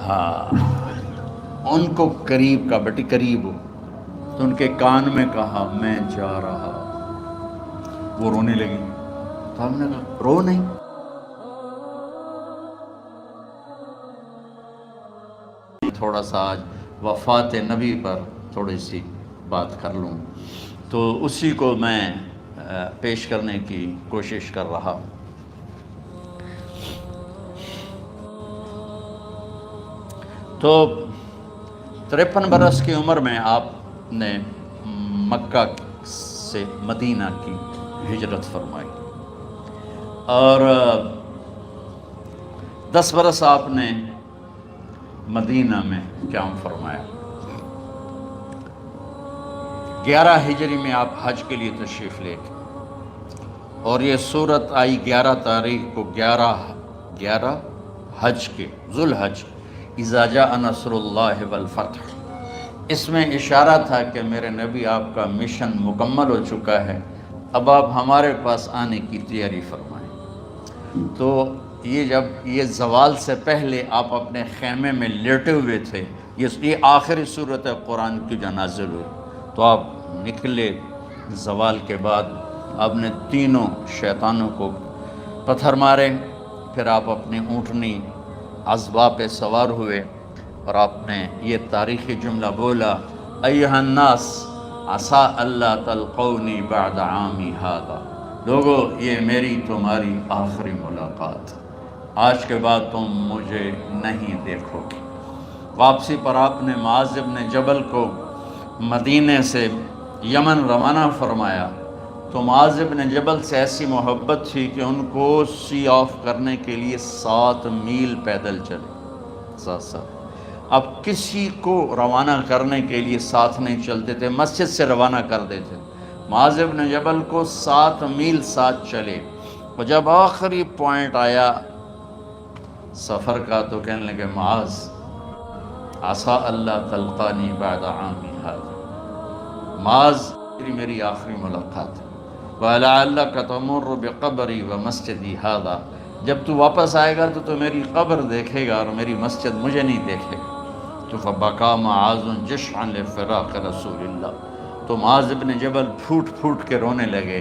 ہاں، ان کو قریب کا بیٹی قریب ہو، تو ان کے کان میں کہا میں جا رہا۔ وہ رونے لگی، تو ہم نے کہا رو نہیں۔ تھوڑا سا آج وفات نبی پر تھوڑی سی بات کر لوں، تو اسی کو میں پیش کرنے کی کوشش کر رہا ہوں۔ تو 53 برس کی عمر میں آپ نے مکہ سے مدینہ کی ہجرت فرمائی، اور 10 برس آپ نے مدینہ میں قیام فرمایا۔ 11 ہجری میں آپ حج کے لیے تشریف لے گئے، اور یہ صورت آئی 11 تاریخ کو، 11 حج کے، ذوالحج، اذا جاء نصر اللہ والفتح۔ اس میں اشارہ تھا کہ میرے نبی آپ کا مشن مکمل ہو چکا ہے، اب آپ ہمارے پاس آنے کی تیاری فرمائیں۔ تو یہ جب یہ زوال سے پہلے آپ اپنے خیمے میں لیٹے ہوئے تھے، یہ آخری صورت قرآن کی جو نازل ہوئی، تو آپ نکلے زوال کے بعد، آپ نے تینوں شیطانوں کو پتھر مارے، پھر آپ اپنی اونٹنی عذبہ پہ سوار ہوئے، اور آپ نے یہ تاریخی جملہ بولا، ایھا الناس عسیٰ اللہ تلقونی بعد عامی ھذا، لوگو یہ میری تمہاری آخری ملاقات، آج کے بعد تم مجھے نہیں دیکھو گے۔ واپسی پر آپ نے معاذ بن جبل کو مدینے سے یمن روانہ فرمایا، تو معاذ بن جبل سے ایسی محبت تھی کہ ان کو سی آف کرنے کے لیے 7 میل پیدل چلے، 7۔ اب کسی کو روانہ کرنے کے لیے ساتھ نہیں چلتے تھے، مسجد سے روانہ کر دیتے۔ معاذ بن جبل کو 7 میل ساتھ چلے، اور جب آخری پوائنٹ آیا سفر کا، تو کہنے لگے معاذ عسیٰ اللہ تلقانی بعد عامی ھذا، معاذ میری آخری ملاقات ہے، وَلَعَلَّكَ تَمُرُّ بِقَبْرِي وَمَسْجِدِي ھذا، جب تو واپس آئے گا تو میری قبر دیکھے گا اور میری مسجد مجھے نہیں دیکھے گا۔ تو فَبَكَى مُعَاذٌ جِشْعًا لِفِرَاقِ رسول اللہ، تو معاذ بن جبل پھوٹ پھوٹ کے رونے لگے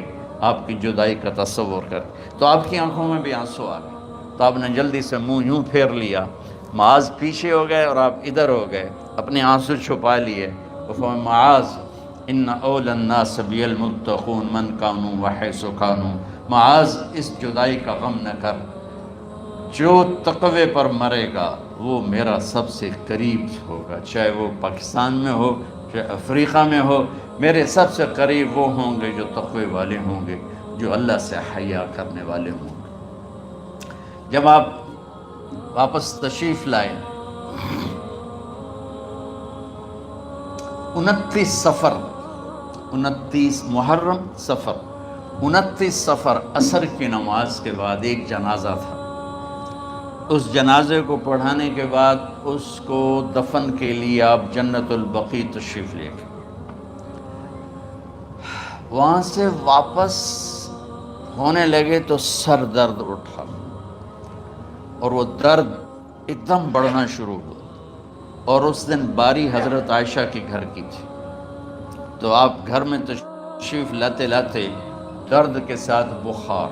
آپ کی جدائی کا تصور کر، تو آپ کی آنکھوں میں بھی آنسو آ گئے، تو آپ نے جلدی سے منہ یوں پھیر لیا، معاذ پیچھے ہو گئے اور آپ ادھر ہو گئے، اپنے آنسو چھپا لیے۔ وَفَمَا معاذ ان اول الناس بی المتقون من کانوا وحیث کانوا، معاذ اس جدائی کا غم نہ کر، جو تقوی پر مرے گا وہ میرا سب سے قریب ہوگا، چاہے وہ پاکستان میں ہو چاہے افریقہ میں ہو، میرے سب سے قریب وہ ہوں گے جو تقوی والے ہوں گے، جو اللہ سے حیا کرنے والے ہوں گے۔ جب آپ واپس تشریف لائے، 29 صفر، 29 محرم صفر، 29 صفر عصر کی نماز کے بعد ایک جنازہ تھا، اس جنازے کو پڑھانے کے بعد اس کو دفن کے لیے آپ جنت البقیع تشریف لے گئے۔ وہاں سے واپس ہونے لگے تو سر درد اٹھا، اور وہ درد ایک دم بڑھنا شروع ہوا، اور اس دن باری حضرت عائشہ کے گھر کی تھی، تو آپ گھر میں تشریف لاتے لاتے درد کے ساتھ بخار،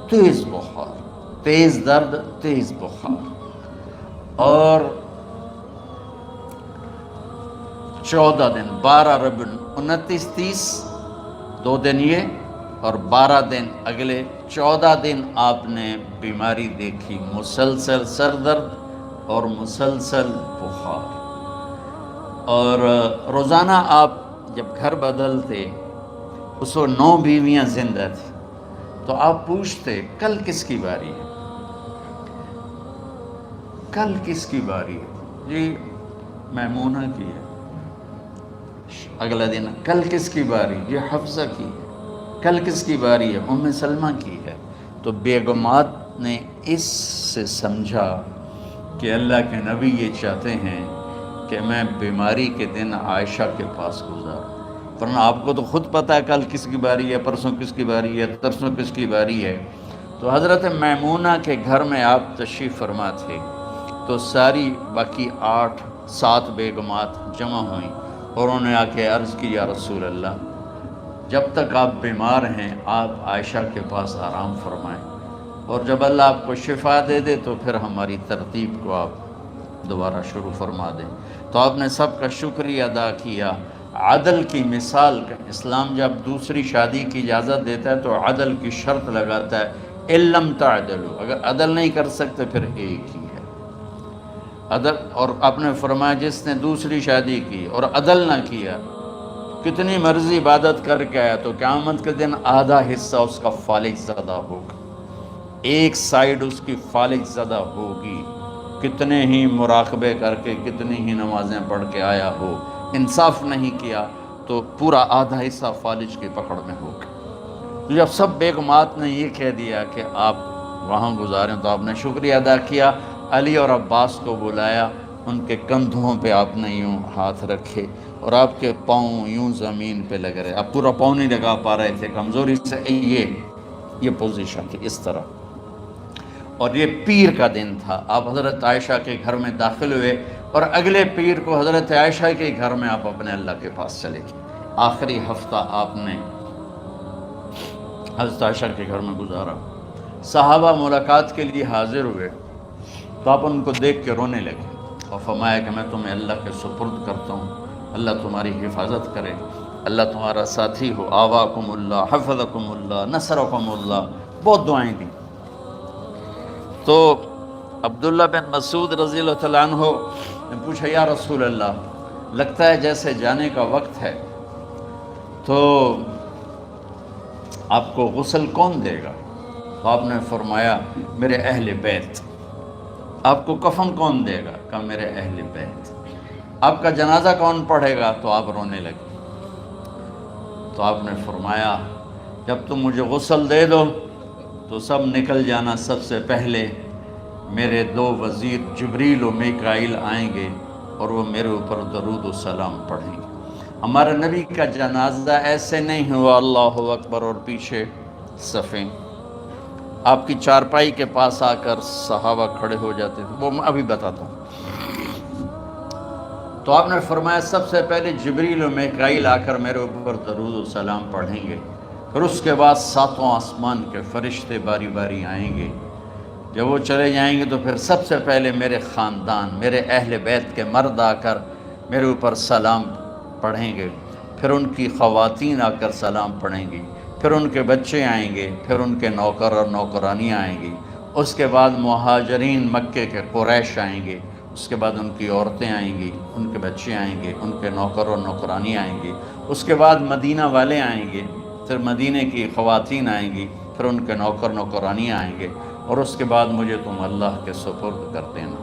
تیز بخار، تیز درد، تیز بخار، اور 14 دن، 12 ربیع 29 30 2 دن یہ، اور 12 دن اگلے 14 دن آپ نے بیماری دیکھی، مسلسل سر درد اور مسلسل بخار، اور روزانہ آپ جب گھر بدلتے، اس وقت 9 بیویاں زندہ تھیں، تو آپ پوچھتے کل کس کی باری ہے، کل کس کی باری ہے؟ جی میمونہ کی ہے۔ اگلا دن کل کس کی باری؟ یہ حفصہ کی ہے۔ کل کس کی باری ہے؟ ام سلمہ کی ہے۔ تو بیگمات نے اس سے سمجھا کہ اللہ کے نبی یہ چاہتے ہیں کہ میں بیماری کے دن عائشہ کے پاس گزاروں، ورنہ آپ کو تو خود پتہ ہے کل کس کی باری ہے، پرسوں کس کی باری ہے، ترسوں کس کی باری ہے۔ تو حضرت میمونہ کے گھر میں آپ تشریف فرما تھے، تو ساری باقی 8-7 بیگمات جمع ہوئیں اور انہوں نے آ کے عرض کی یا رسول اللہ جب تک آپ بیمار ہیں آپ عائشہ کے پاس آرام فرمائیں، اور جب اللہ آپ کو شفا دے دے تو پھر ہماری ترتیب کو آپ دوبارہ شروع فرما دیں۔ تو آپ نے سب کا شکریہ ادا کیا۔ عدل کی مثال کا اسلام جب دوسری شادی کی اجازت دیتا ہے تو عدل کی شرط لگاتا ہے اِن لم تعدلوا، اگر عدل نہیں کر سکتے پھر ایک ہی ہے عدل۔ اور آپ نے فرمایا جس نے دوسری شادی کی اور عدل نہ کیا، کتنی مرضی عبادت کر کے آیا تو قیامت کے دن آدھا حصہ اس کا فالج زدہ ہوگا، ایک سائیڈ اس کی فالج زدہ ہوگی، کتنے ہی مراقبے کر کے کتنی ہی نمازیں پڑھ کے آیا ہو، انصاف نہیں کیا تو پورا آدھا حصہ فالج کی پکڑ میں ہوگا۔ جب سب بیگمات نے یہ کہہ دیا کہ آپ وہاں گزاریں تو آپ نے شکریہ ادا کیا، علی اور عباس کو بلایا، ان کے کندھوں پہ آپ نے یوں ہاتھ رکھے اور آپ کے پاؤں یوں زمین پہ لگ رہے، آپ پورا پاؤں نہیں لگا پا رہے تھے کمزوری سے، یہ پوزیشن تھی اس طرح۔ اور یہ پیر کا دن تھا، آپ حضرت عائشہ کے گھر میں داخل ہوئے اور اگلے پیر کو حضرت عائشہ کے گھر میں آپ اپنے اللہ کے پاس چلے گئے۔ آخری ہفتہ آپ نے حضرت عائشہ کے گھر میں گزارا۔ صحابہ ملاقات کے لیے حاضر ہوئے تو آپ ان کو دیکھ کے رونے لگے اور فرمایا کہ میں تمہیں اللہ کے سپرد کرتا ہوں، اللہ تمہاری حفاظت کرے، اللہ تمہارا ساتھی ہو، آواکم اللہ، حفظکم اللہ، نصرکم اللہ، بہت دعائیں دیں۔ تو عبداللہ بن مسعود رضی اللہ تعالیٰ عنہ نے پوچھا یا رسول اللہ لگتا ہے جیسے جانے کا وقت ہے، تو آپ کو غسل کون دے گا؟ تو آپ نے فرمایا میرے اہل بیت۔ آپ کو کفن کون دے گا؟ کہا میرے اہل بیت۔ آپ کا جنازہ کون پڑھے گا؟ تو آپ رونے لگے۔ تو آپ نے فرمایا جب تم مجھے غسل دے دو تو سب نکل جانا، سب سے پہلے میرے 2 وزیر جبریل و میکائیل آئیں گے اور وہ میرے اوپر درود و سلام پڑھیں گے۔ ہمارے نبی کا جنازہ ایسے نہیں ہوا اللہ اکبر اور پیچھے صفیں، آپ کی چارپائی کے پاس آ کر صحابہ کھڑے ہو جاتے تھے، وہ میں ابھی بتاتا ہوں۔ تو آپ نے فرمایا سب سے پہلے جبریل و میکائیل آ کر میرے اوپر درود و سلام پڑھیں گے، پھر اس کے بعد 7 آسمان کے فرشتے باری باری آئیں گے۔ جب وہ چلے جائیں گے تو پھر سب سے پہلے میرے خاندان، میرے اہل بیت کے مرد آ کر میرے اوپر سلام پڑھیں گے، پھر ان کی خواتین آ کر سلام پڑھیں گی، پھر ان کے بچے آئیں گے، پھر ان کے نوکر اور نوکرانیاں آئیں گی، اس کے بعد مہاجرین مکے کے قریش آئیں گے، اس کے بعد ان کی عورتیں آئیں گی، ان کے بچے آئیں گے، ان کے نوکر اور نوکرانی آئیں گی، اس کے بعد مدینہ والے آئیں گے، پھر مدینہ کی خواتین آئیں گی، پھر ان کے نوکر نوکرانی آئیں گے، اور اس کے بعد مجھے تم اللہ کے سپرد کر دینا۔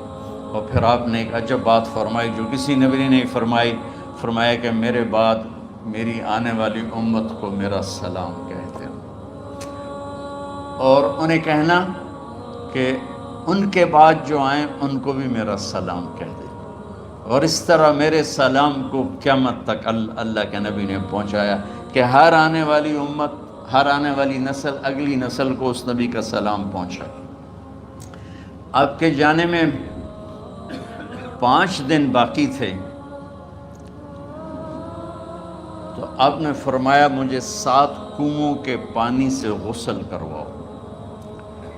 اور پھر آپ نے ایک عجب بات فرمائی جو کسی نبی نے نہیں فرمائی، فرمایا کہ میرے بعد میری آنے والی امت کو میرا سلام کہتے ہیں، اور انہیں کہنا کہ ان کے بعد جو آئیں ان کو بھی میرا سلام کہہ دیں، اور اس طرح میرے سلام کو قیامت تک اللہ کے نبی نے پہنچایا کہ ہر آنے والی امت، ہر آنے والی نسل، اگلی نسل کو اس نبی کا سلام پہنچا۔ آپ کے جانے میں 5 دن باقی تھے تو آپ نے فرمایا مجھے 7 کنوؤں کے پانی سے غسل کرواؤ۔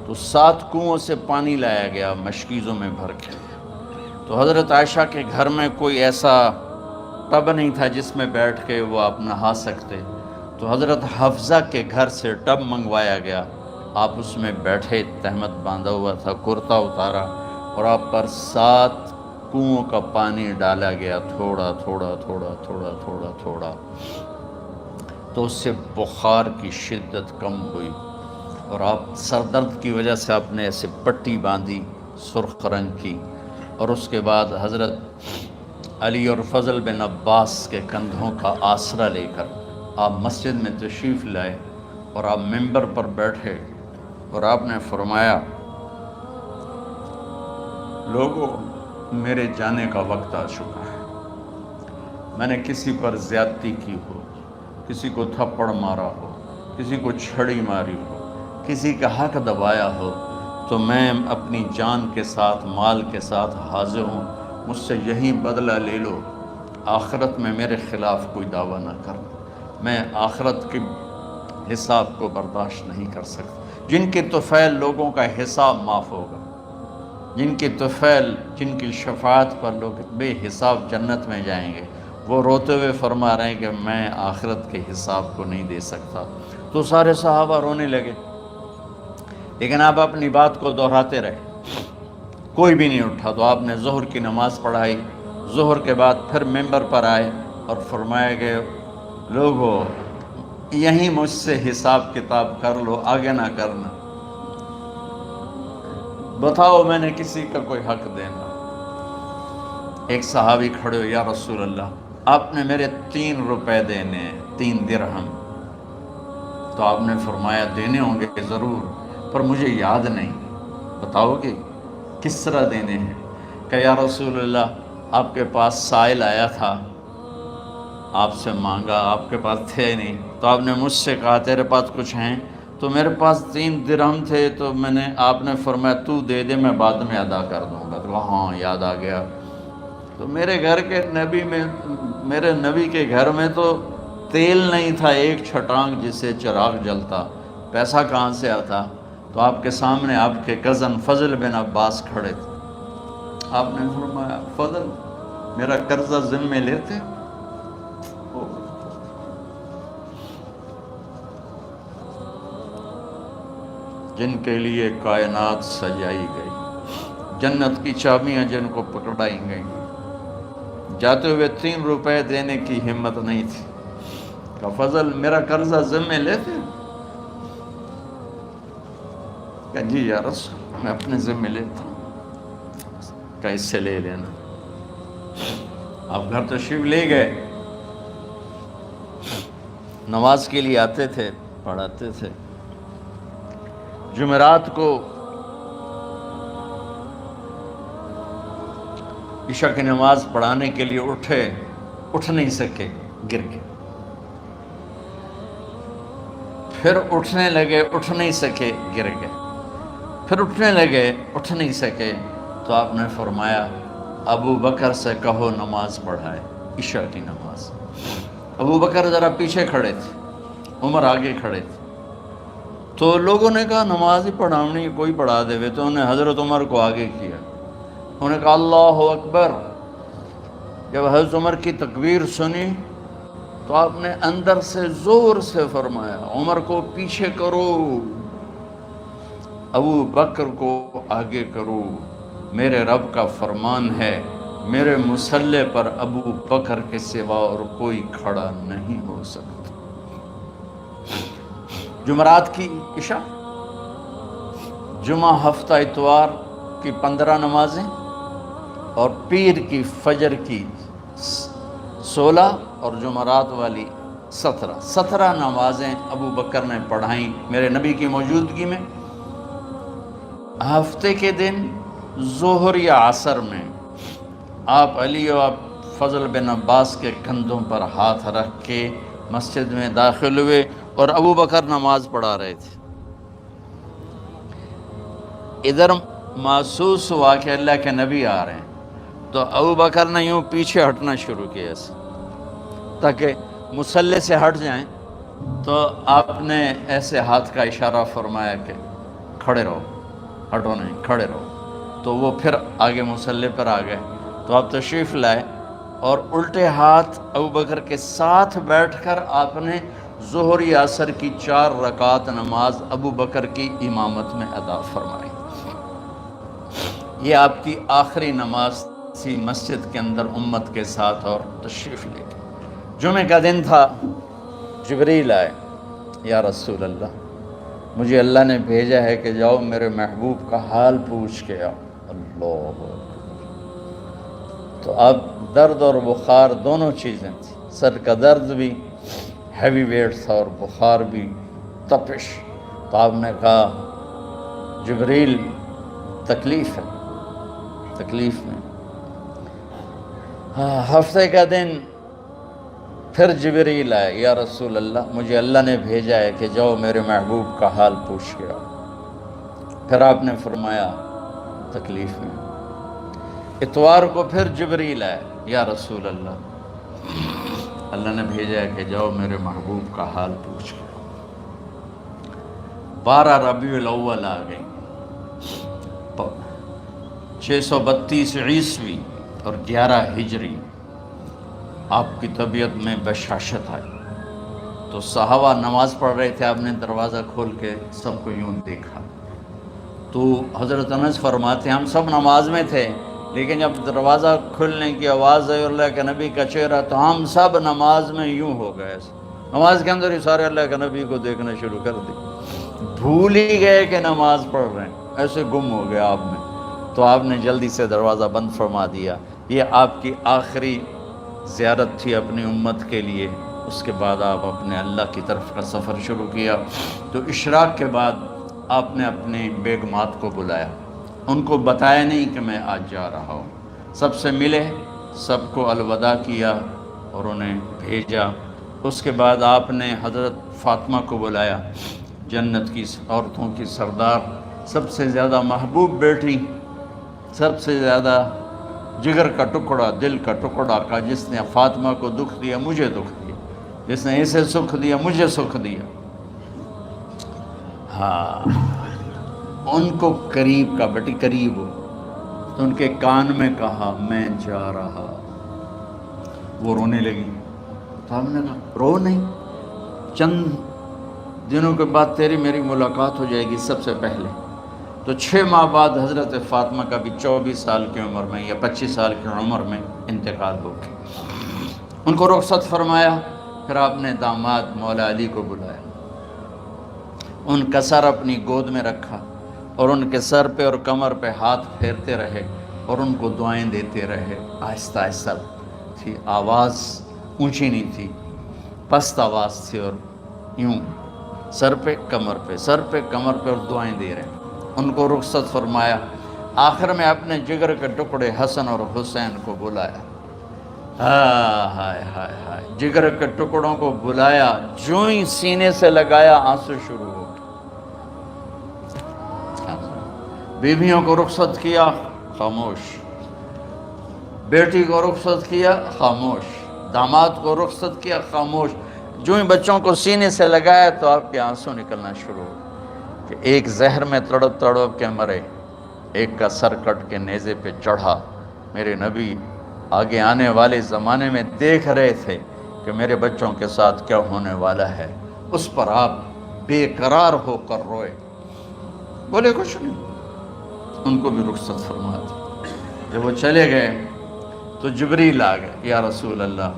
تو 7 کنوؤں سے پانی لایا گیا مشکیزوں میں بھر کے۔ تو حضرت عائشہ کے گھر میں کوئی ایسا ٹب نہیں تھا جس میں بیٹھ کے وہ آپ نہا سکتے، تو حضرت حفصہ کے گھر سے ٹب منگوایا گیا، آپ اس میں بیٹھے، تہمت باندھا ہوا تھا، کرتا اتارا اور آپ پر 7 کنوؤں کا پانی ڈالا گیا، تھوڑا تھوڑا تھوڑا تھوڑا تھوڑا تھوڑا، تو اس سے بخار کی شدت کم ہوئی، اور آپ سر درد کی وجہ سے آپ نے ایسے پٹی باندھی سرخ رنگ کی، اور اس کے بعد حضرت علی اور فضل بن عباس کے کندھوں کا آسرا لے کر آپ مسجد میں تشریف لائے اور آپ ممبر پر بیٹھے اور آپ نے فرمایا لوگوں میرے جانے کا وقت آ چکا ہے، میں نے کسی پر زیادتی کی ہو، کسی کو تھپڑ مارا ہو، کسی کو چھڑی ماری ہو، کسی کا حق دبایا ہو، تو میں اپنی جان کے ساتھ مال کے ساتھ حاضر ہوں، مجھ سے یہی بدلہ لے لو، آخرت میں میرے خلاف کوئی دعویٰ نہ کرنا، میں آخرت کے حساب کو برداشت نہیں کر سکتا۔ جن کے طفیل لوگوں کا حساب معاف ہوگا، جن کی طفیل، جن کی شفاعت پر لوگ بے حساب جنت میں جائیں گے، وہ روتے ہوئے فرما رہے ہیں کہ میں آخرت کے حساب کو نہیں دے سکتا۔ تو سارے صحابہ رونے لگے، لیکن آپ اپنی بات کو دہراتے رہے، کوئی بھی نہیں اٹھا۔ تو آپ نے ظہر کی نماز پڑھائی، ظہر کے بعد پھر ممبر پر آئے اور فرمایا کہ لوگو یہیں مجھ سے حساب کتاب کر لو، آگے نہ کرنا، بتاؤ میں نے کسی کا کوئی حق دینا۔ ایک صحابی کھڑے ہو، یا رسول اللہ آپ نے میرے 3 روپے دینے ہیں، 3 درہم۔ تو آپ نے فرمایا دینے ہوں گے ضرور، پر مجھے یاد نہیں، بتاؤ گے کس طرح دینے ہیں؟ کہ یا رسول اللہ آپ کے پاس سائل آیا تھا، آپ سے مانگا، آپ کے پاس تھے نہیں، تو آپ نے مجھ سے کہا تیرے پاس کچھ ہیں؟ تو میرے پاس 3 درہم تھے، تو آپ نے فرمایا تو دے دے، میں بعد میں ادا کر دوں گا۔ تو ہاں یاد آ گیا۔ تو میرے گھر کے نبی میں، میرے نبی کے گھر میں تو تیل نہیں تھا ایک چھٹانگ جس سے چراغ جلتا، پیسہ کہاں سے آتا؟ تو آپ کے سامنے آپ کے کزن فضل بن عباس کھڑے تھے، آپ نے فرمایا فضل میرا قرضہ ذمہ لیتے؟ جن کے لیے کائنات سجائی گئی، جنت کی چابیاں جن کو پکڑائی گئیں، جاتے ہوئے 3 روپے دینے کی ہمت نہیں تھی۔ کہ فضل میرا قرضہ ذمہ لیتے؟ کہ جی یا رسول میں اپنے ذمہ لیتا ہوں۔ کہ اس سے لے لینا۔ آپ گھر تشریف لے گئے، نماز کے لیے آتے تھے، پڑھاتے تھے۔ جمعرات کو عشاء کی نماز پڑھانے کے لیے اٹھ نہیں سکے، گر گئے، پھر اٹھنے لگے، اٹھ نہیں سکے، گر گئے، پھر اٹھنے لگے، اٹھ نہیں سکے۔ تو آپ نے فرمایا ابو بکر سے کہو نماز پڑھائے، عشاء کی نماز۔ ابو بکر ذرا پیچھے کھڑے تھے، عمر آگے کھڑے تھے۔ تو لوگوں نے کہا نماز ہی پڑھاونی، کوئی پڑھا دے، تو انہیں حضرت عمر کو آگے کیا، انہوں نے کہا اللہ اکبر۔ جب حضرت عمر کی تکبیر سنی تو آپ نے اندر سے زور سے فرمایا عمر کو پیچھے کرو، ابو بکر کو آگے کرو، میرے رب کا فرمان ہے میرے مصلی پر ابو بکر کے سوا اور کوئی کھڑا نہیں ہو سکتا۔ جمعرات کی عشاء، جمعہ ہفتہ اتوار کی 15 نمازیں اور پیر کی فجر کی 16 اور جمعرات والی 17 نمازیں ابو بکر نے پڑھائیں میرے نبی کی موجودگی میں۔ ہفتے کے دن ظہر یا عصر میں آپ علی و فضل بن عباس کے کندھوں پر ہاتھ رکھ کے مسجد میں داخل ہوئے اور ابو بکر نماز پڑھا رہے تھے۔ ادھر محسوس ہوا کہ اللہ کے نبی آ رہے ہیں، تو ابو بکر نے یوں پیچھے ہٹنا شروع کیا ایسے تاکہ مصلی سے ہٹ جائیں۔ تو آپ نے ایسے ہاتھ کا اشارہ فرمایا کہ کھڑے رہو، ہٹو نہیں، کھڑے رہو۔ تو وہ پھر آگے مصلی پر آ گئے۔ تو آپ تشریف لائے اور الٹے ہاتھ ابو بکر کے ساتھ بیٹھ کر آپ نے ظہر یا عصر کی 4 رکعت نماز ابو بکر کی امامت میں ادا فرمائی۔ یہ آپ کی آخری نماز تھی مسجد کے اندر امت کے ساتھ، اور تشریف لے گئے۔ جمعہ کا دن تھا، جبریل آئے، یا رسول اللہ مجھے اللہ نے بھیجا ہے کہ جاؤ میرے محبوب کا حال پوچھ کے آؤ۔ اللہ اکبر۔ تو اب درد اور بخار دونوں چیزیں تھیں، سر کا درد بھی ہیوی ویٹ تھا اور بخار بھی، تپش۔ تو آپ نے کہا جبریل تکلیف ہے، تکلیف میں۔ ہفتے کا دن پھر جبریل آئے، یا رسول اللہ مجھے اللہ نے بھیجا ہے کہ جاؤ میرے محبوب کا حال پوچھ کے آؤ۔ پھر آپ نے فرمایا تکلیف میں. اتوار کو پھر جبریل آئے. یا رسول اللہ نے بھیجا ہے کہ جاؤ میرے محبوب کا حال پوچھ کے. 12 ربیع الاول آ گئی، 632 عیسوی اور 11 ہجری. آپ کی طبیعت میں بشاشت آئی تو صحابہ نماز پڑھ رہے تھے. آپ نے دروازہ کھول کے سب کو یوں دیکھا تو حضرت انس فرماتے ہیں ہم سب نماز میں تھے، لیکن جب دروازہ کھلنے کی آواز آئی اللہ کے نبی کا چہرہ تو ہم سب نماز میں یوں ہو گئے. نماز کے اندر ہی سارے اللہ کے نبی کو دیکھنا شروع کر دی، بھول ہی گئے کہ نماز پڑھ رہے ہیں، ایسے گم ہو گیا آپ میں. تو آپ نے جلدی سے دروازہ بند فرما دیا. یہ آپ کی آخری زیارت تھی اپنی امت کے لیے. اس کے بعد آپ اپنے اللہ کی طرف کا سفر شروع کیا. تو اشراق کے بعد آپ نے اپنی بیگمات کو بلایا. ان کو بتایا نہیں کہ میں آج جا رہا ہوں. سب سے ملے، سب کو الوداع کیا اور انہیں بھیجا. اس کے بعد آپ نے حضرت فاطمہ کو بلایا، جنت کی عورتوں کی سردار، سب سے زیادہ محبوب بیٹی، سب سے زیادہ جگر کا ٹکڑا، دل کا ٹکڑا کا جس نے فاطمہ کو دکھ دیا مجھے دکھ دیا، جس نے اسے سکھ دیا مجھے سکھ دیا. ہاں، ان کو قریب کا، بیٹی قریب ہو، تو ان کے کان میں کہا میں جا رہا. وہ رونے لگی تو ہم نے کہا رو نہیں، چند دنوں کے بعد تیری میری ملاقات ہو جائے گی سب سے پہلے. تو 6 ماہ بعد حضرت فاطمہ کا بھی 24 سال کی عمر میں یا 25 سال کی عمر میں انتقال ہو گیا. ان کو رخصت فرمایا. پھر آپ نے داماد مولا علی کو بلایا، ان کا سر اپنی گود میں رکھا اور ان کے سر پہ اور کمر پہ ہاتھ پھیرتے رہے اور ان کو دعائیں دیتے رہے. آہستہ آہستہ تھی، آواز اونچی نہیں تھی، پست آواز تھی، اور یوں سر پہ کمر پہ، سر پہ کمر پہ، اور دعائیں دے رہے ہیں. ان کو رخصت فرمایا. آخر میں اپنے جگر کے ٹکڑے حسن اور حسین کو بلایا. ہائے ہائے ہائے، جگر کے ٹکڑوں کو بلایا، جو ہی سینے سے لگایا آنسو شروع ہو گئے. بیویوں کو رخصت کیا، خاموش. بیٹی کو رخصت کیا، خاموش. داماد کو رخصت کیا، خاموش. جو ہی بچوں کو سینے سے لگایا تو آپ کے آنسو نکلنا شروع ہو کہ ایک زہر میں تڑپ تڑپ کے مرے، ایک کا سر کٹ کے نیزے پہ چڑھا. میرے نبی آگے آنے والے زمانے میں دیکھ رہے تھے کہ میرے بچوں کے ساتھ کیا ہونے والا ہے. اس پر آپ بے قرار ہو کر روئے، بولے کچھ نہیں. ان کو بھی رخصت فرما دی. جب وہ چلے گئے تو جبریل آ گئے. یا رسول اللہ،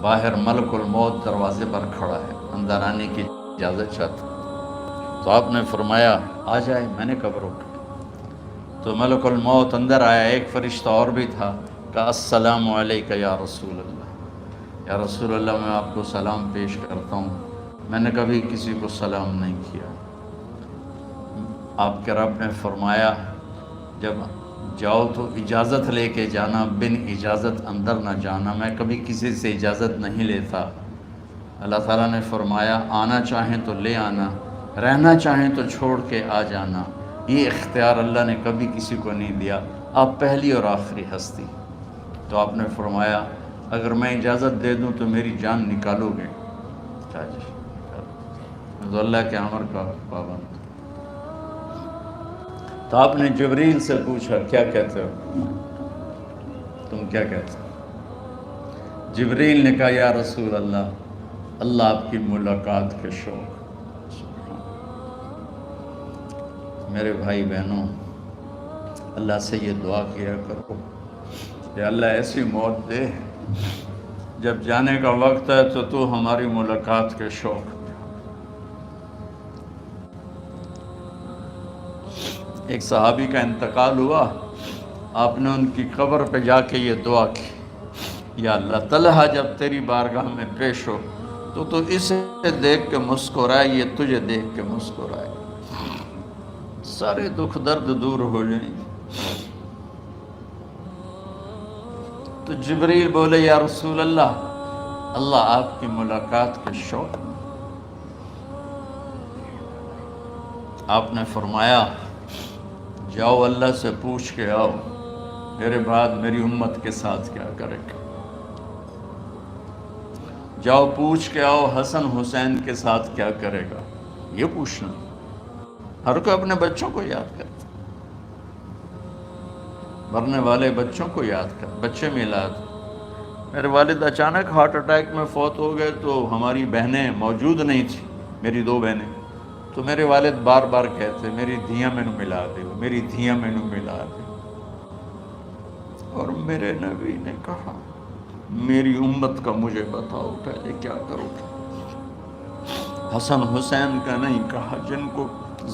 باہر ملک الموت دروازے پر کھڑا ہے، اندر آنے کی اجازت چاہتا. تو آپ نے فرمایا آ جائے. میں نے کب روکا؟ تو ملک الموت اندر آیا. ایک فرشتہ اور بھی تھا، کہا السلام علیکہ یا رسول اللہ. یا رسول اللہ، میں آپ کو سلام پیش کرتا ہوں، میں نے کبھی کسی کو سلام نہیں کیا. آپ کے رب نے فرمایا جب جاؤ تو اجازت لے کے جانا، بن اجازت اندر نہ جانا. میں کبھی کسی سے اجازت نہیں لیتا. اللہ تعالیٰ نے فرمایا آنا چاہیں تو لے آنا، رہنا چاہیں تو چھوڑ کے آ جانا. یہ اختیار اللہ نے کبھی کسی کو نہیں دیا. آپ پہلی اور آخری ہستی. تو آپ نے فرمایا اگر میں اجازت دے دوں تو میری جان نکالو گے؟ تو اللہ کے امر کا پابند. تو آپ نے جبریل سے پوچھا کیا کہتے ہو، تم کیا کہتے ہو؟ جبریل نے کہا یا رسول اللہ، اللہ آپ کی ملاقات کے شوق. میرے بھائی بہنوں، اللہ سے یہ دعا کیا کرو کہ اللہ ایسی موت دے جب جانے کا وقت ہے تو ہماری ملاقات کے شوق. ایک صحابی کا انتقال ہوا، آپ نے ان کی قبر پہ جا کے یہ دعا کی، یا اللہ طلحہ جب تیری بارگاہ میں پیش ہو تو اسے دیکھ کے مسکرائے، یہ تجھے دیکھ کے مسکرائے، سارے دکھ درد دور ہو جائیں. تو جبریل بولے یا رسول اللہ، اللہ آپ کی ملاقات کے شوق. آپ نے فرمایا جاؤ اللہ سے پوچھ کے آؤ میرے بعد میری امت کے ساتھ کیا کرے گا، جاؤ پوچھ کے آؤ حسن حسین کے ساتھ کیا کرے گا۔ یہ پوچھنا، ہر کوئی اپنے بچوں کو یاد کرے، مرنے والے بچوں کو یاد کر، بچے میلاد۔ میرے والد اچانک ہارٹ اٹیک میں فوت ہو گئے تو ہماری بہنیں موجود نہیں تھیں، میری 2 بہنیں، تو میرے والد بار بار کہتے میری دھیاں مینوں ملا دے، میری دھیاں مینوں ملا دے۔ اور میرے نبی نے کہا میری امت کا مجھے بتاؤ پہلے کیا کرو گے۔ حسن حسین کا نہیں کہا، جن کو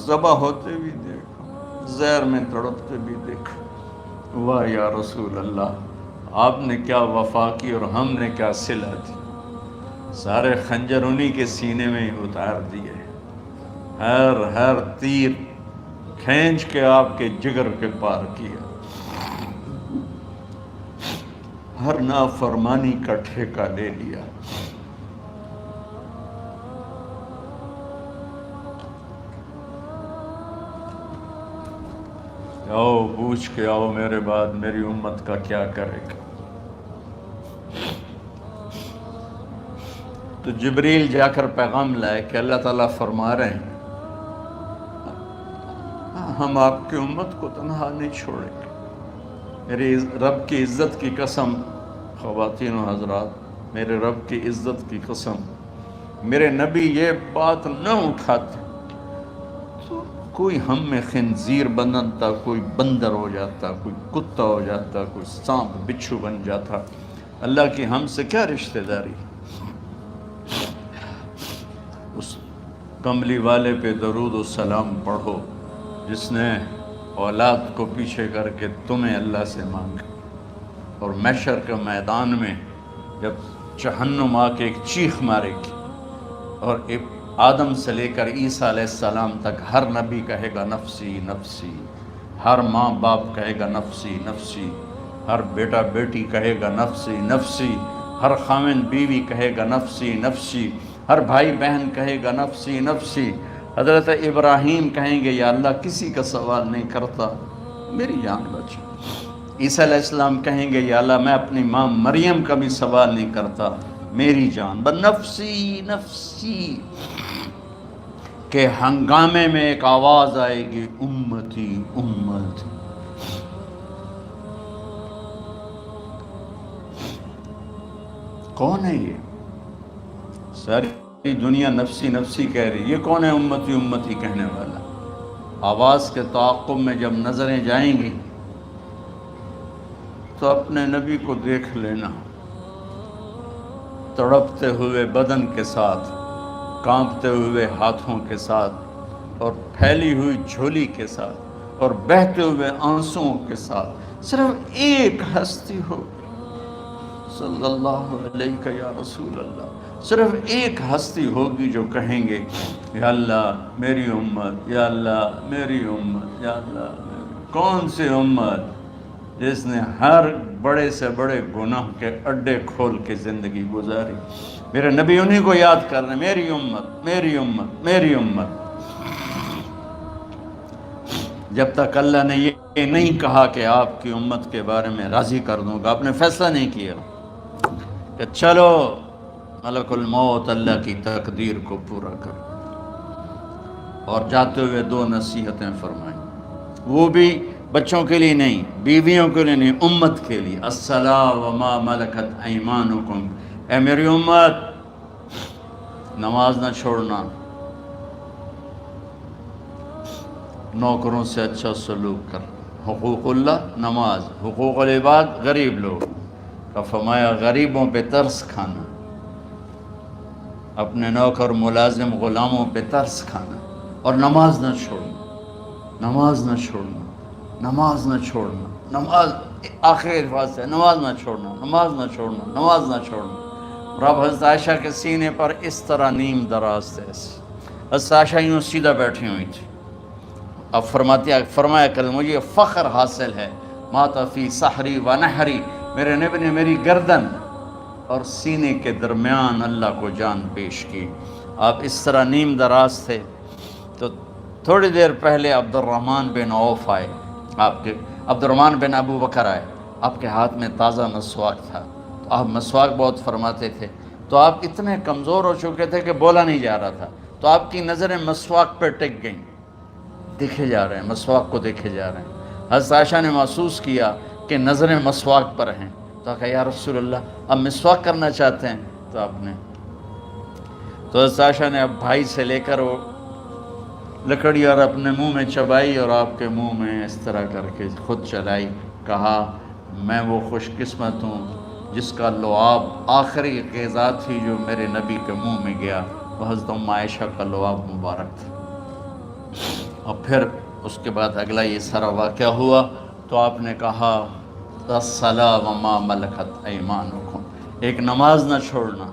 ذبح ہوتے بھی دیکھا، زہر میں تڑپتے بھی دیکھا۔ واہ یا رسول اللہ، آپ نے کیا وفا کی اور ہم نے کیا صلہ دی، سارے خنجر انہی کے سینے میں ہی اتار دیے، ہر تیر کھینچ کے آپ کے جگر کے پار کیا، ہر نافرمانی کا ٹھیکہ لے لیا۔ آؤ پوچھ کے آؤ میرے بعد میری امت کا کیا کرے گا۔ تو جبریل جا کر پیغام لائے کہ اللہ تعالیٰ فرما رہے ہیں ہم آپ کی امت کو تنہا نہیں چھوڑیں گے۔ میرے رب کی عزت کی قسم، خواتین و حضرات، میرے رب کی عزت کی قسم، میرے نبی یہ بات نہ اٹھاتے تو کوئی ہم میں خنزیر بنتا، کوئی بندر ہو جاتا، کوئی کتا ہو جاتا، کوئی سانپ بچھو بن جاتا۔ اللہ کی ہم سے کیا رشتہ داری۔ اس کملی والے پہ درود و سلام پڑھو جس نے اولاد کو پیچھے کر کے تمہیں اللہ سے مانگا، اور محشر کے میدان میں جب جہنم آ کے ایک چیخ مارے گی اور آدم سے لے کر عیسیٰ علیہ السلام تک ہر نبی کہے گا نفسی نفسی، ہر ماں باپ کہے گا نفسی نفسی، ہر بیٹا بیٹی کہے گا نفسی نفسی، ہر خاوند بیوی کہے گا نفسی نفسی، ہر بھائی بہن کہے گا نفسی نفسی۔ حضرت ابراہیم کہیں گے یا اللہ کسی کا سوال نہیں کرتا، میری جان بچ۔ عیسیٰ علیہ السلام کہیں گے یا اللہ میں اپنی ماں مریم کا بھی سوال نہیں کرتا، میری جان بس نفسی نفسی۔ کہ ہنگامے میں ایک آواز آئے گی امتی امتی۔ کون ہے یہ؟ ساری دنیا نفسی نفسی کہہ رہی، یہ کون ہے امتی امتی کہنے والا؟ آواز کے تعاقب میں جب نظریں جائیں گی تو اپنے نبی کو دیکھ لینا، تڑپتے ہوئے بدن کے ساتھ، کانپتے ہوئے ہاتھوں کے ساتھ، اور پھیلی ہوئی جھولی کے ساتھ، اور بہتے ہوئے آنسوؤں کے ساتھ، صرف ایک ہستی ہو، صلی اللہ علیہ یا رسول اللہ، صرف ایک ہستی ہوگی جو کہیں گے یا اللہ میری امت، یا اللہ میری امت، یا اللہ میری۔ کون سی امت؟ جس نے ہر بڑے سے بڑے گناہ کے اڈے کھول کے زندگی گزاری۔ میرے نبی انہی کو یاد کر رہے ہیں، میری امت میری امت میری امت۔ جب تک اللہ نے یہ نہیں کہا کہ آپ کی امت کے بارے میں راضی کر دوں گا، آپ نے فیصلہ نہیں کیا کہ چلو ملک الموت اللہ کی تقدیر کو پورا کر، اور جاتے ہوئے 2 نصیحتیں فرمائیں، وہ بھی بچوں کے لیے نہیں، بیویوں کے لیے نہیں، امت کے لیے۔ الصلاۃ وما ملکت ایمانکم، اے میری امت نماز نہ چھوڑنا، نوکروں سے اچھا سلوک کر، حقوق اللہ نماز، حقوق العباد غریب لوگ کا فرمایا غریبوں پہ ترس کھانا، اپنے نوکر ملازم غلاموں پہ ترس کھانا، اور نماز نہ چھوڑنا، نماز نہ چھوڑنا، نماز نہ چھوڑنا، نماز آخر الفاظ سے نماز نہ چھوڑنا، نماز نہ چھوڑنا، نماز نہ چھوڑنا۔ رب حضرت عائشہ کے سینے پر اس طرح نیم دراز تھے، حضرت عائشہ یوں سیدھا بیٹھی ہوئی تھی۔ اب فرمایا کل مجھے فخر حاصل ہے، مات فی سحری و نحری، میرے نبی نے میری گردن اور سینے کے درمیان اللہ کو جان پیش کی۔ آپ اس طرح نیم دراز تھے تو تھوڑی دیر پہلے عبد الرحمن بن عوف آئے، آپ کے عبد الرحمن بن ابو بکر آئے، آپ کے ہاتھ میں تازہ مسواک تھا، تو آپ مسواک بہت فرماتے تھے، تو آپ اتنے کمزور ہو چکے تھے کہ بولا نہیں جا رہا تھا، تو آپ کی نظریں مسواک پہ ٹک گئیں، دیکھے جا رہے ہیں، مسواک کو دیکھے جا رہے ہیں۔ حضرت عائشہ نے محسوس کیا کہ نظریں مسواک پر ہیں، تو کہا یا رسول اللہ اب مسواک کرنا چاہتے ہیں، تو آپ نے تو حضرت عائشہ نے اب بھائی سے لے کر وہ لکڑی اور اپنے منہ میں چبائی اور آپ کے منہ میں اس طرح کر کے خود چلائی، کہا میں وہ خوش قسمت ہوں جس کا لعاب آخری غذا تھی جو میرے نبی کے منہ میں گیا، وہ حضرت ام عائشہ کا لعاب مبارک تھا۔ اور پھر اس کے بعد اگلا یہ سارا واقعہ ہوا، تو آپ نے کہا الصلاۃ وما ملکت ایمانکم، ایک نماز نہ چھوڑنا،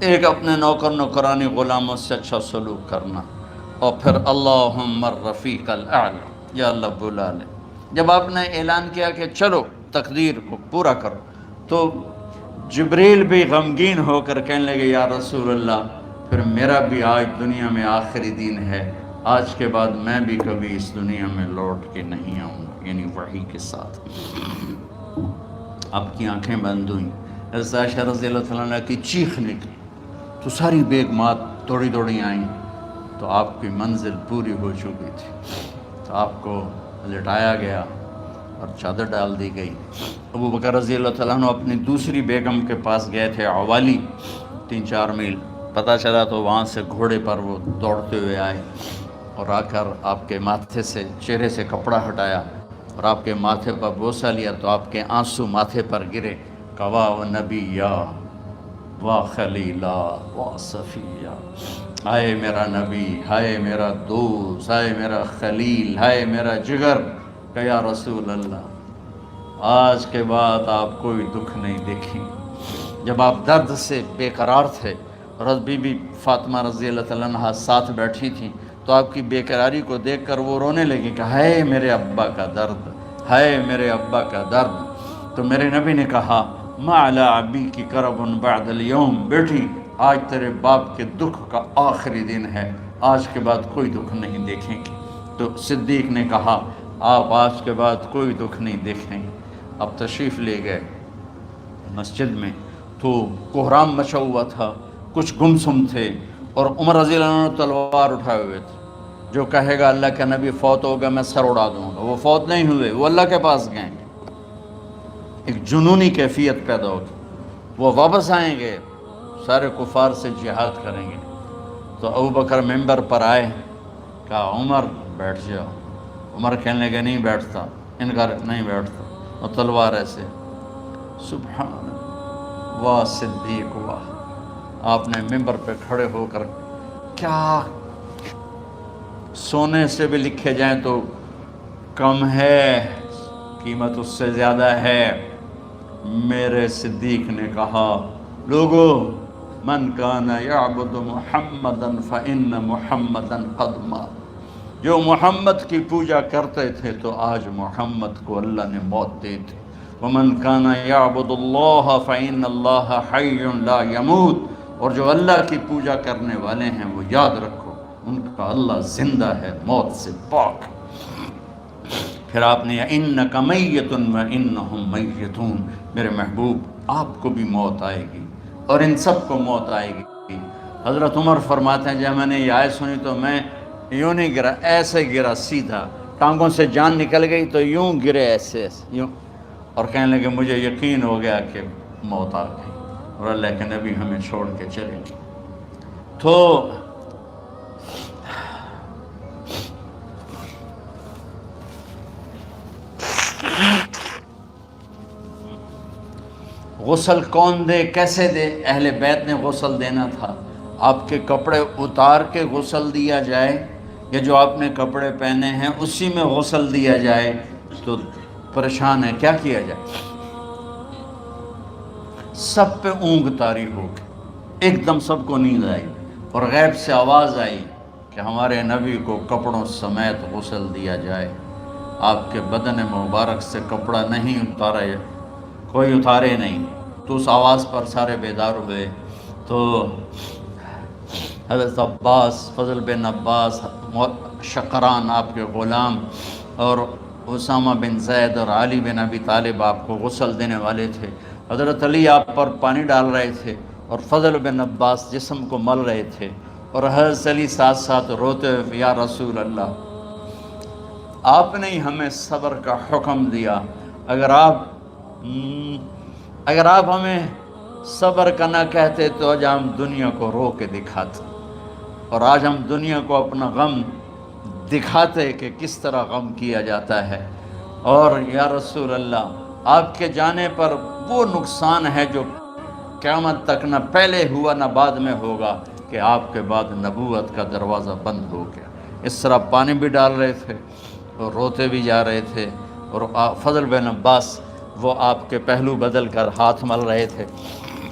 ایک اپنے نوکر نوکرانی غلاموں سے اچھا سلوک کرنا، اور پھر اللہم الرفیق الاعلی، یا اللہ بلا لے۔ جب آپ نے اعلان کیا کہ چلو تقدیر کو پورا کرو، تو جبریل بھی غمگین ہو کر کہنے لگے یا رسول اللہ پھر میرا بھی آج دنیا میں آخری دن ہے، آج کے بعد میں بھی کبھی اس دنیا میں لوٹ کے نہیں آؤں گا، یعنی وحی کے ساتھ۔ آپ کی آنکھیں بند ہوئیں، حضرت عائشہ رضی اللہ تعالیٰ عنہ کی چیخ نکلی، تو ساری بیگمات دوڑی دوڑی آئیں، تو آپ کی منزل پوری ہو چکی تھی، تو آپ کو لٹایا گیا اور چادر ڈال دی گئی۔ ابو بکر رضی اللہ تعالیٰ عنہ اپنی دوسری بیگم کے پاس گئے تھے، عوالی، 3-4 میل، پتہ چلا تو وہاں سے گھوڑے پر وہ دوڑتے ہوئے آئے اور آ کر آپ کے ماتھے سے چہرے سے کپڑا ہٹایا اور آپ کے ماتھے پر بوسہ لیا، تو آپ کے آنسو ماتھے پر گرے، کوا و نبیّا و خلیلا و صفیہ، ہائے میرا نبی، ہائے میرا دوست، ہائے میرا خلیل، ہائے میرا جگر، کہ یا رسول اللہ آج کے بعد آپ کوئی دکھ نہیں دیکھیں۔ جب آپ درد سے بے قرار تھے اور حضرت بی بی فاطمہ رضی اللہ تعالیٰ عنہ ساتھ بیٹھی تھیں، تو آپ کی بے قراری کو دیکھ کر وہ رونے لگی کہ ہائے میرے ابا کا درد، ہائے میرے ابا کا درد۔ تو میرے نبی نے کہا ما علی ابی کی کرب بعد اليوم، بیٹی آج تیرے باپ کے دکھ کا آخری دن ہے، آج کے بعد کوئی دکھ نہیں دیکھیں گے۔ تو صدیق نے کہا آپ آج کے بعد کوئی دکھ نہیں دیکھیں گے۔ اب تشریف لے گئے مسجد میں، تو کوہرام مچا ہوا تھا، کچھ گمسم تھے، اور عمر رضی اللہ عنہ تلوار اٹھائے ہوئے تھے، جو کہے گا اللہ کا نبی فوت ہوگا میں سر اڑا دوں گا، وہ فوت نہیں ہوئے، وہ اللہ کے پاس گئے، ایک جنونی کیفیت پیدا ہوگی، وہ واپس آئیں گے، سارے کفار سے جہاد کریں گے۔ تو ابو بکر ممبر پر آئے، کہا عمر بیٹھ جاؤ، عمر کہنے لگے نہیں بیٹھتا، انکار نہیں بیٹھتا، اور تلوار ایسے، سبحان اللہ، واہ صدیق واہ۔ آپ نے ممبر پہ کھڑے ہو کر، کیا سونے سے بھی لکھے جائیں تو کم ہے، قیمت اس سے زیادہ ہے۔ میرے صدیق نے کہا لوگو من کان یعبد محمدا فإن محمدا قد مات، جو محمد کی پوجا کرتے تھے تو آج محمد کو اللہ نے موت دے دی۔ ومن کان یعبد اللہ فإن اللہ حی لا یموت، اور جو اللہ کی پوجا کرنے والے ہیں وہ یاد رکھو ان کا اللہ زندہ ہے، موت سے پاک۔ پھر آپ نے اِنَّکَ مَیَّتٌ وَإِنَّهُمْ مَیَّتُونَ، میرے محبوب آپ کو بھی موت آئے گی اور ان سب کو موت آئے گی۔ حضرت عمر فرماتے ہیں جب میں نے یہ آیت سنی تو میں یوں نہیں گرا، ایسے گرا سیدھا، ٹانگوں سے جان نکل گئی تو یوں گرے ایسے یوں، اور کہنے لگے مجھے یقین ہو گیا کہ موت آ گئی اور اللہ کے نبی ہمیں چھوڑ کے چلے گئے۔ تو غسل کون دے، کیسے دے؟ اہل بیت نے غسل دینا تھا۔ آپ کے کپڑے اتار کے غسل دیا جائے یا جو آپ نے کپڑے پہنے ہیں اسی میں غسل دیا جائے؟ تو پریشان ہے، کیا کیا جائے؟ سب پہ اونگ طاری ہو گئی، ایک دم سب کو نیند آئی اور غیب سے آواز آئی کہ ہمارے نبی کو کپڑوں سمیت غسل دیا جائے۔ آپ کے بدن مبارک سے کپڑا نہیں اتارا، کوئی اتارے نہیں۔ تو اس آواز پر سارے بیدار ہوئے۔ تو حضرت عباس، فضل بن عباس، شقران آپ کے غلام، اور اسامہ بن زید اور علی بن ابی طالب آپ کو غسل دینے والے تھے، حضرت علی آپ پر پانی ڈال رہے تھے، اور فضل بن عباس جسم کو مل رہے تھے، اور حضرت علی ساتھ ساتھ روتے ہوئے یا رسول اللہ، آپ نے ہی ہمیں صبر کا حکم دیا، اگر آپ ہمیں صبر کا نہ کہتے تو آج ہم دنیا کو رو کے دکھاتے، اور آج ہم دنیا کو اپنا غم دکھاتے کہ کس طرح غم کیا جاتا ہے۔ اور یا رسول اللہ، آپ کے جانے پر وہ نقصان ہے جو قیامت تک نہ پہلے ہوا نہ بعد میں ہوگا، کہ آپ کے بعد نبوت کا دروازہ بند ہو گیا۔ اس طرح پانی بھی ڈال رہے تھے اور روتے بھی جا رہے تھے، اور فضل بن عباس وہ آپ کے پہلو بدل کر ہاتھ مل رہے تھے،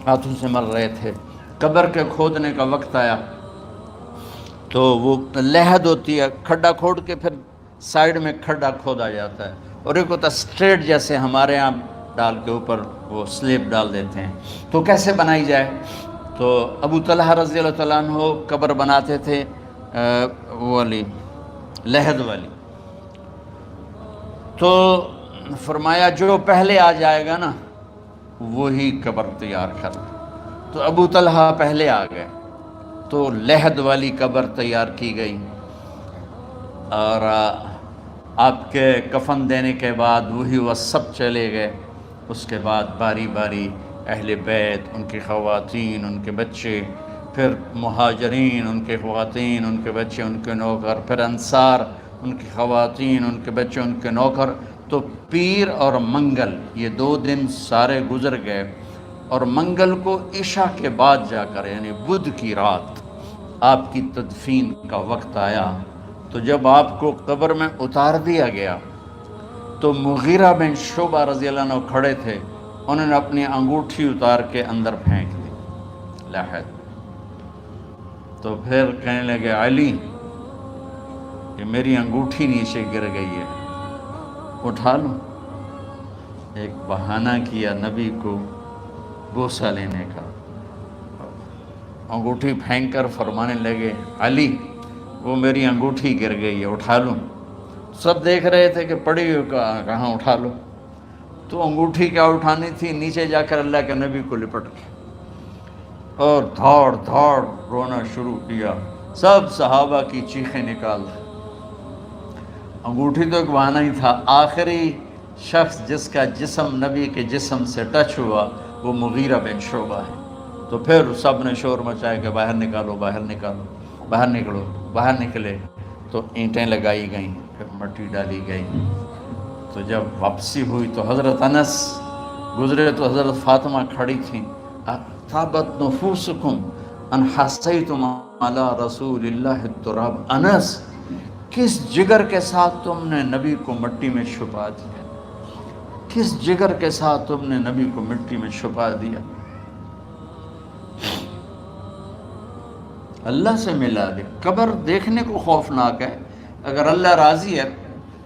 ہاتھوں سے مل رہے تھے۔ قبر کے کھودنے کا وقت آیا تو وہ لحد ہوتی ہے، کھڈا کھود کے پھر سائیڈ میں کھڈا کھودا جاتا ہے، اور ایک ہوتا اسٹریٹ جیسے ہمارے ہاں ڈال کے اوپر وہ سلیب ڈال دیتے ہیں، تو کیسے بنائی جائے؟ تو ابو طلحہ رضی اللہ تعالیٰ عنہ قبر بناتے تھے وہ والی لحد والی، تو فرمایا جو پہلے آ جائے گا نا وہی قبر تیار کر۔ تو ابو طلحہ پہلے آ گئے، تو لحد والی قبر تیار کی گئی، اور آپ کے کفن دینے کے بعد وہی وہ سب چلے گئے۔ اس کے بعد باری باری اہل بیت، ان کی خواتین، ان کے بچے، پھر مہاجرین، ان کے خواتین، ان کے بچے، ان کے نوکر، پھر انصار، ان کی خواتین، ان کے بچے، ان کے نوکر۔ تو پیر اور منگل یہ 2 دن سارے گزر گئے، اور منگل کو عشاء کے بعد جا کر یعنی بدھ کی رات آپ کی تدفین کا وقت آیا۔ تو جب آپ کو قبر میں اتار دیا گیا تو مغیرہ بن شعبہ رضی اللہ عنہ کھڑے تھے، انہوں نے اپنی انگوٹھی اتار کے اندر پھینک دی لحد۔ تو پھر کہنے لگے علی کہ میری انگوٹھی نیچے گر گئی ہے، اٹھا لو۔ ایک بہانہ کیا نبی کو بوسہ لینے کا، انگوٹھی پھینک کر فرمانے لگے علی وہ میری انگوٹھی گر گئی ہے، اٹھا لوں۔ سب دیکھ رہے تھے کہ پڑی ہوئی کہاں اٹھا لو، تو انگوٹھی کیا اٹھانی تھی، نیچے جا کر اللہ کے نبی کو لپٹ کے اور دھاڑ دھاڑ رونا شروع کیا، سب صحابہ کی چیخیں نکال۔ انگوٹھی تو ایک بہانہ ہی تھا، آخری شخص جس کا جسم نبی کے جسم سے ٹچ ہوا وہ مغیرہ بن شعبہ ہے۔ تو پھر سب نے شور مچایا کہ باہر نکالو، باہر نکالو، باہر نکلو۔ باہر نکلے تو اینٹیں لگائی گئیں، پھر مٹی ڈالی گئی۔ تو جب واپسی ہوئی تو حضرت انس گزرے تو حضرت فاطمہ کھڑی تھیں، طابت نفوسکم ان حسیتم علی رسول اللہ التراب۔ انس کس جگر کے ساتھ تم نے نبی کو مٹی میں چھپا دیا، کس جگر کے ساتھ تم نے نبی کو مٹی میں چھپا دیا۔ اللہ سے ملا دے۔ قبر دیکھنے کو خوفناک ہے، اگر اللہ راضی ہے،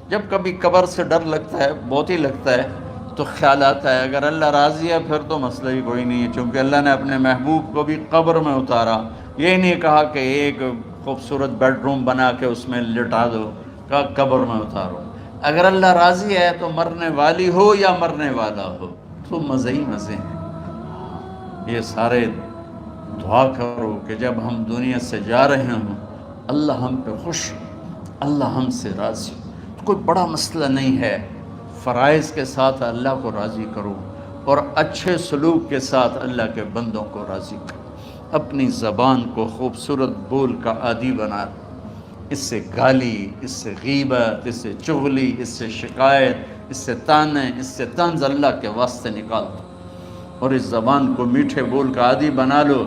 جب کبھی قبر سے ڈر لگتا ہے، بہت ہی لگتا ہے، تو خیال آتا ہے اگر اللہ راضی ہے پھر تو مسئلہ ہی کوئی نہیں ہے، چونکہ اللہ نے اپنے محبوب کو بھی قبر میں اتارا، یہ نہیں کہا کہ ایک خوبصورت بیڈ روم بنا کے اس میں لٹا دو، کہا قبر میں اتارو۔ اگر اللہ راضی ہے تو مرنے والی ہو یا مرنے والا ہو تو مزے ہی مزے ہیں۔ یہ سارے دعا کرو کہ جب ہم دنیا سے جا رہے ہوں اللہ ہم پہ خوش، اللہ ہم سے راضی، کوئی بڑا مسئلہ نہیں ہے، فرائض کے ساتھ اللہ کو راضی کرو اور اچھے سلوک کے ساتھ اللہ کے بندوں کو راضی کرو۔ اپنی زبان کو خوبصورت بول کا عادی بنا، اس سے گالی، اس سے غیبت، اس سے چغلی، اس سے شکایت، اس سے تانے، اس سے طنز اللہ کے واسطے نکال دو، اور اس زبان کو میٹھے بول کا عادی بنا لو۔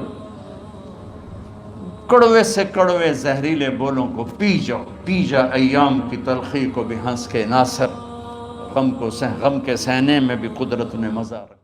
کڑوے سے کڑوے زہریلے بولوں کو پی جا ایام کی تلخی کو بھی ہنس کے ناصر، غم کے سہنے میں بھی قدرت نے مزہ رکھا۔